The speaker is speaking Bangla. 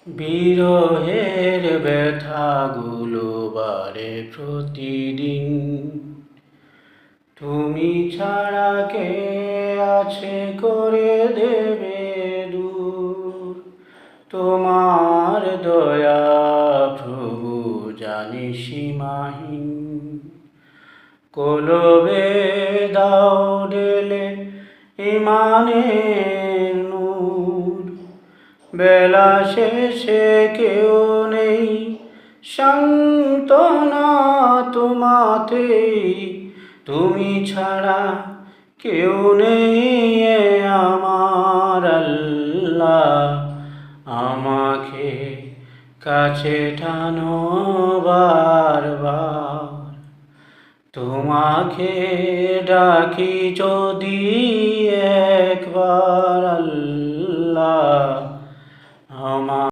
বিরহের ব্যথাগুলো বাড়ে প্রতিদিন। তুমি ছাড়া কে আছে করে দেবে দূর? তোমার দয়া প্রভু জানি সীমাহীন। কলবে দাও ঢেলে ইমানের নূর। বেলা শেষে কেউ নেই সান্ত্বনা তোমাতেই, তুমি ছাড়া কেউ নেই এ আমার আল্লাহ। আমাকে কাছে টানো বারবার, তোমাকে ডাকি যদি একবার আল্লাহ। আমার